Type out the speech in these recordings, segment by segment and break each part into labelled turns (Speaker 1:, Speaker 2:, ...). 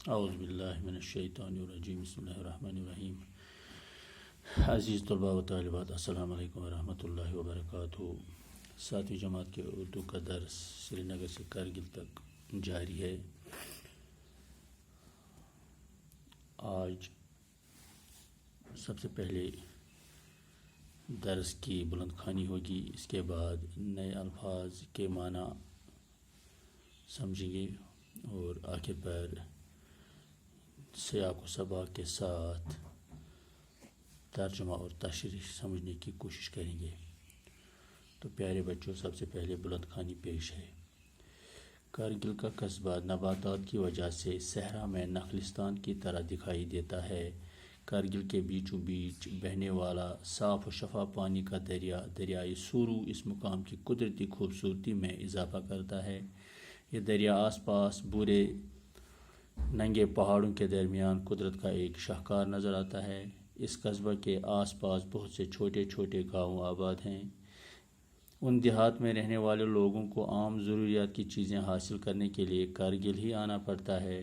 Speaker 1: اعوذ باللہ من الشیطان الرجیم بسم اللہ الرحمن الرحیم عزیز طلباء و طالبات السلام علیکم ورحمۃ اللہ وبرکاتہ۔ ساتویں جماعت کے اردو کا درس سری نگر سے کرگل تک جاری ہے۔ آج سب سے پہلے درس کی بلند خوانی ہوگی، اس کے بعد نئے الفاظ کے معنی سمجھیں گے اور آخر پر سیاق و سباق کے ساتھ ترجمہ اور تشریح سمجھنے کی کوشش کریں گے۔ تو پیارے بچوں، سب سے پہلے بلند خوانی پیش ہے۔ کرگل کا قصبہ نباتات کی وجہ سے صحرا میں نخلستان کی طرح دکھائی دیتا ہے۔ کرگل کے بیچوں بیچ بہنے والا صاف و شفاف پانی کا دریائے سورو اس مقام کی قدرتی خوبصورتی میں اضافہ کرتا ہے۔ یہ دریا آس پاس برے ننگے پہاڑوں کے درمیان قدرت کا ایک شاہکار نظر آتا ہے۔ اس قصبہ کے آس پاس بہت سے چھوٹے چھوٹے گاؤں آباد ہیں۔ ان دیہات میں رہنے والے لوگوں کو عام ضروریات کی چیزیں حاصل کرنے کے لیے کرگل ہی آنا پڑتا ہے۔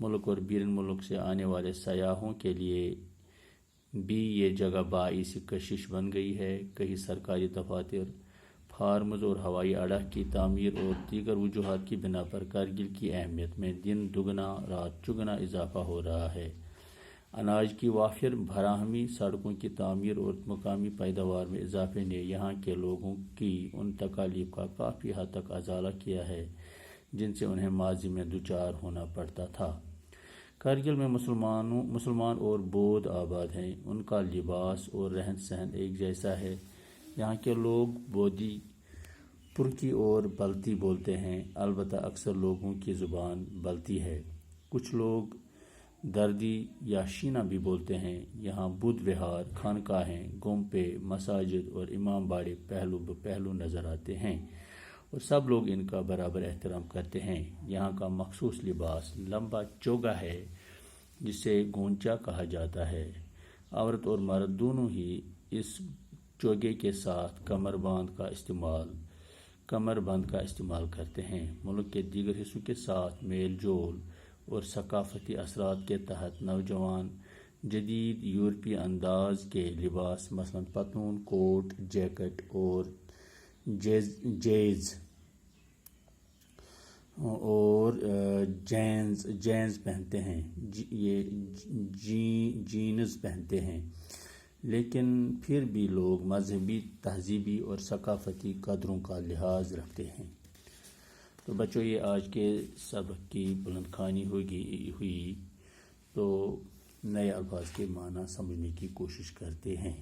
Speaker 1: ملک اور بیرون ملک سے آنے والے سیاحوں کے لیے بھی یہ جگہ باعث کشش بن گئی ہے۔ کئی سرکاری دفاتر، فارمز اور ہوائی اڈہ کی تعمیر اور دیگر وجوہات کی بنا پر کرگل کی اہمیت میں دن دگنا رات چگنا اضافہ ہو رہا ہے۔ اناج کی وافر فراہمی، سڑکوں کی تعمیر اور مقامی پیداوار میں اضافے نے یہاں کے لوگوں کی ان تکالیف کا کافی حد تک ازالہ کیا ہے جن سے انہیں ماضی میں دوچار ہونا پڑتا تھا۔ کرگل میں مسلمان اور بودھ آباد ہیں۔ ان کا لباس اور رہن سہن ایک جیسا ہے۔ یہاں کے لوگ بودھی، پرکی اور بلتی بولتے ہیں، البتہ اکثر لوگوں کی زبان بلتی ہے۔ کچھ لوگ دردی یا شینا بھی بولتے ہیں۔ یہاں بدھ وہار، خانقاہیں، گومپے، مساجد اور امام باڑے پہلو بپہلو نظر آتے ہیں اور سب لوگ ان کا برابر احترام کرتے ہیں۔ یہاں کا مخصوص لباس لمبا چوگا ہے جسے گونچا کہا جاتا ہے۔ عورت اور مرد دونوں ہی اس چوگے کے ساتھ کمر بند کا استعمال کرتے ہیں۔ ملک کے دیگر حصوں کے ساتھ میل جول اور ثقافتی اثرات کے تحت نوجوان جدید یورپی انداز کے لباس مثلا پتلون، کوٹ، جیکٹ اور جینز پہنتے ہیں۔ یہ جینز پہنتے ہیں، لیکن پھر بھی لوگ مذہبی، تہذیبی اور ثقافتی قدروں کا لحاظ رکھتے ہیں۔ تو بچوں، یہ آج کے سبق کی بلند خوانی ہوئی تو نئے الفاظ کے معنی سمجھنے کی کوشش کرتے ہیں۔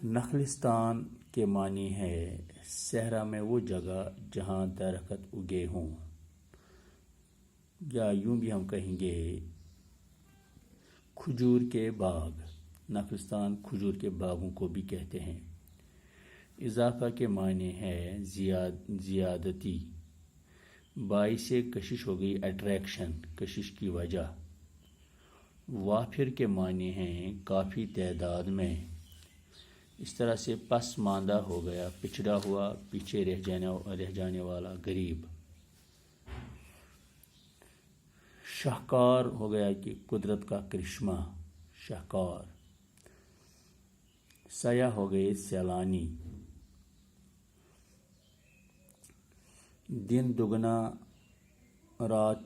Speaker 1: نخلستان کے معنی ہے صحرا میں وہ جگہ جہاں درخت اگے ہوں، یا یوں بھی ہم کہیں گے کھجور کے باغ۔ نخلستان کھجور کے باغوں کو بھی کہتے ہیں۔ اضافہ کے معنی ہے زیادتی، باعث کشش ہو گئی اٹریکشن، کشش کی وجہ۔ وافر کے معنی ہیں کافی تعداد میں، اس طرح سے پس ماندہ ہو گیا، پچھڑا ہوا، پیچھے رہ جانے والا، غریب۔ شاہکار ہو گیا کہ قدرت کا کرشمہ، شاہکار۔ سیاح ہو گئے سیلانی۔ دن دگنا رات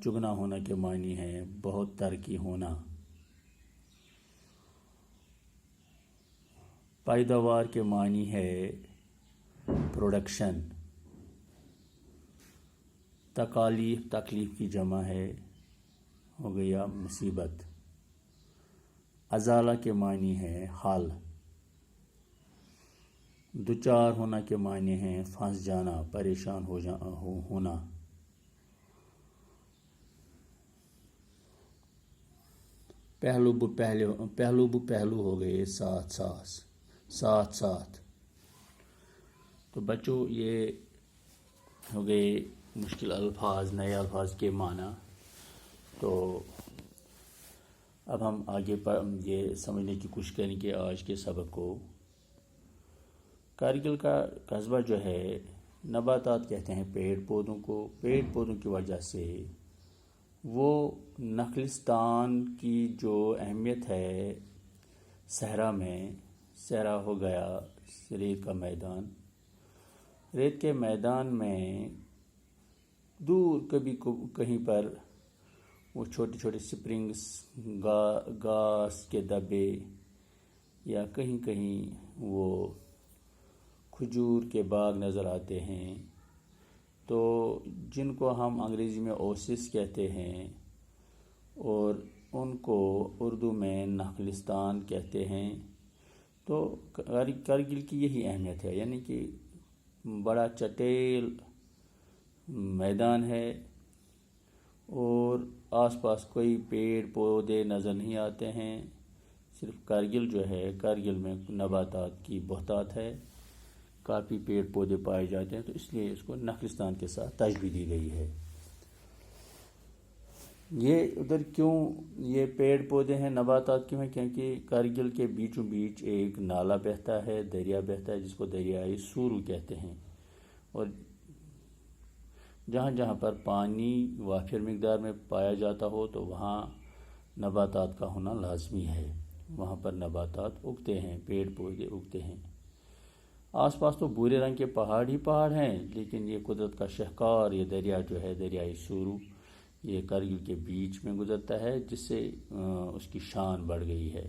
Speaker 1: چگنا ہونا کے معنی ہے بہت ترقی ہونا۔ پیداوار کے معنی ہے پروڈکشن۔ تکلیف کی جمع ہے، ہو گیا مصیبت۔ ازالہ کے معنی ہے حل۔ دوچار ہونا کے معنی ہیں پھنس جانا، پریشان ہونا۔ پہلو بپہلو ہو گئے ساتھ۔ تو بچوں، یہ ہو گئے مشکل الفاظ، نئے الفاظ کے معنی۔ تو اب ہم آگے یہ سمجھنے کی کوشش کریں کہ آج کے سبق کو کرگل کا قصبہ جو ہے نباتات کہتے ہیں پیڑ پودوں کو. پیڑ پودوں کی وجہ سے وہ نخلستان کی جو اہمیت ہے صحرا میں، صحرا ہو گیا ریت کا میدان، ریت کے میدان میں دور کبھی کہیں پر وہ چھوٹے چھوٹے سپرنگس، گاس کے دبے، یا کہیں کہیں وہ کھجور کے باغ نظر آتے ہیں، تو جن کو ہم انگریزی میں اوسس کہتے ہیں اور ان کو اردو میں نخلستان کہتے ہیں. تو کرگل کی یہی اہمیت ہے، یعنی کہ بڑا چٹیل میدان ہے اور آس پاس کوئی پیڑ پودے نظر نہیں آتے ہیں. صرف کرگل جو ہے، کرگل میں نباتات کی بہتات ہے، کافی پیڑ پودے پائے جاتے ہیں، تو اس لیے اس کو نخلستان کے ساتھ تشبیہ دی گئی ہے. یہ ادھر کیوں یہ پیڑ پودے ہیں، نباتات کیوں ہیں؟ کیونکہ کرگل کے بیچوں بیچ ایک نالا بہتا ہے، دریا بہتا ہے، جس کو دریائے سورو کہتے ہیں. اور جہاں جہاں پر پانی وافر مقدار میں پایا جاتا ہو تو وہاں نباتات کا ہونا لازمی ہے، وہاں پر نباتات اگتے ہیں، پیڑ پودے اگتے ہیں. آس پاس تو بھورے رنگ کے پہاڑ ہی پہاڑ ہیں، لیکن یہ قدرت کا شاہکار یہ دریا جو ہے، دریائے سورو، یہ کرگل کے بیچ میں گزرتا ہے، جس سے اس کی شان بڑھ گئی ہے،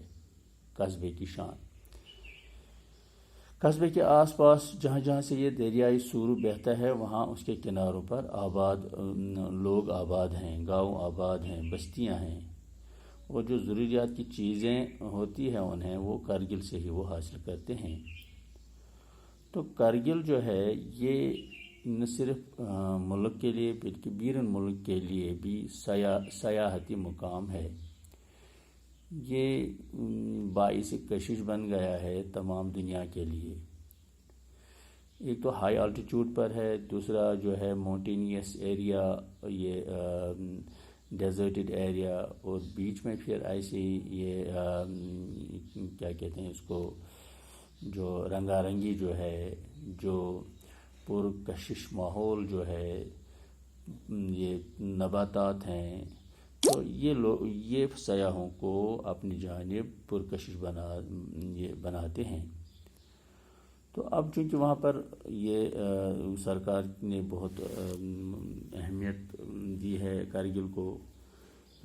Speaker 1: قصبے کی شان. قصبے کے آس پاس جہاں جہاں سے یہ دریائے سورو بہتا ہے، وہاں اس کے کناروں پر لوگ آباد ہیں، گاؤں آباد ہیں، بستیاں ہیں، اور جو ضروریات کی چیزیں ہوتی ہیں انہیں وہ کرگل سے ہی وہ حاصل کرتے ہیں. تو کرگل جو ہے یہ نہ صرف ملک کے لیے بلکہ بیرون ملک کے لیے بھی سیاحتی مقام ہے. یہ باعث کشش بن گیا ہے تمام دنیا کے لیے. ایک تو ہائی آلٹیٹیوڈ پر ہے، دوسرا جو ہے مونٹینیس ایریا، یہ ڈیزرٹڈ ایریا، اور بیچ میں پھر ایسے یہ کیا کہتے ہیں اس کو، جو رنگا رنگی جو ہے، جو پرکشش ماحول جو ہے، یہ نباتات ہیں. تو یہ سیاحوں کو اپنی جانب پرکشش بناتے ہیں. تو اب چونکہ وہاں پر یہ سرکار نے بہت اہمیت دی ہے کرگل کو،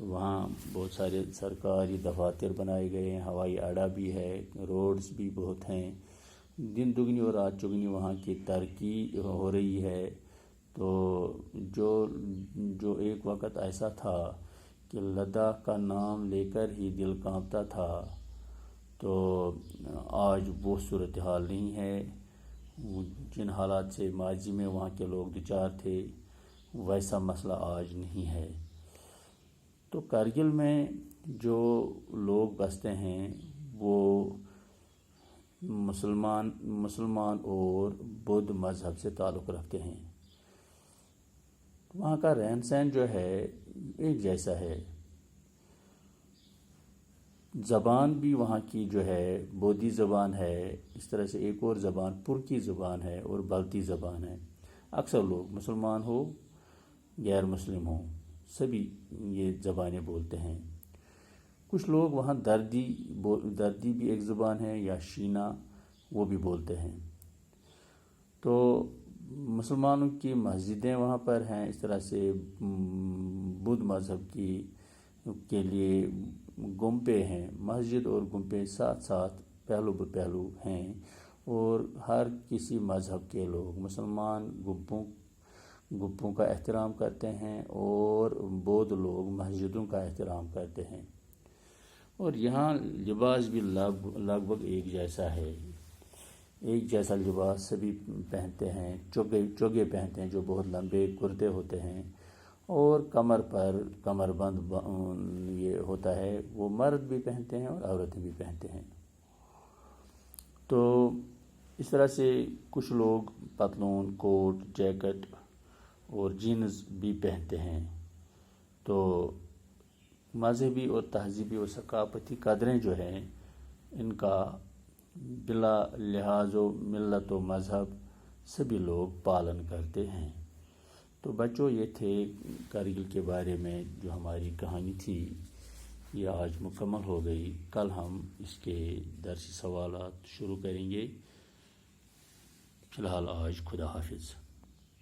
Speaker 1: وہاں بہت سارے سرکاری دفاتر بنائے گئے ہیں، ہوائی اڈا بھی ہے، روڈز بھی بہت ہیں، دن دگنی اور رات چگنی وہاں کی ترقی ہو رہی ہے. تو جو ایک وقت ایسا تھا کہ لداخ کا نام لے کر ہی دل کانپتا تھا، تو آج وہ صورتحال نہیں ہے. جن حالات سے ماضی میں وہاں کے لوگ دوچار تھے، ویسا مسئلہ آج نہیں ہے. تو کرگل میں جو لوگ بستے ہیں وہ مسلمان اور بدھ مذہب سے تعلق رکھتے ہیں. وہاں کا رہن سہن جو ہے ایک جیسا ہے. زبان بھی وہاں کی جو ہے بودھی زبان ہے، اس طرح سے ایک اور زبان پرکی زبان ہے اور بلتی زبان ہے. اکثر لوگ مسلمان ہو غیر مسلم ہوں، سبھی یہ زبانیں بولتے ہیں. کچھ لوگ وہاں دردی بھی ایک زبان ہے، یا شینا، وہ بھی بولتے ہیں. تو مسلمانوں کی مسجدیں وہاں پر ہیں، اس طرح سے بدھ مذہب کے لیے گنبے ہیں. مسجد اور گنبے ساتھ ساتھ پہلو بپہلو ہیں، اور ہر کسی مذہب کے لوگ مسلمان گنبوں کا احترام کرتے ہیں اور بدھ لوگ مسجدوں کا احترام کرتے ہیں. اور یہاں لباس بھی لگ بھگ ایک جیسا ہے، ایک جیسا لباس سبھی پہنتے ہیں. چوگے پہنتے ہیں جو بہت لمبے کرتے ہوتے ہیں، اور کمر بند یہ ہوتا ہے، وہ مرد بھی پہنتے ہیں اور عورتیں بھی پہنتے ہیں. تو اس طرح سے کچھ لوگ پتلون، کوٹ، جیکٹ اور جینز بھی پہنتے ہیں. تو مذہبی اور تہذیبی اور ثقافتی قدریں جو ہیں، ان کا بلا لحاظ و ملت و مذہب سبھی لوگ پالن کرتے ہیں۔ تو بچوں، یہ تھے کارگل کے بارے میں جو ہماری کہانی تھی، یہ آج مکمل ہو گئی۔ کل ہم اس کے درسی سوالات شروع کریں گے۔ فی الحال آج خدا حافظ۔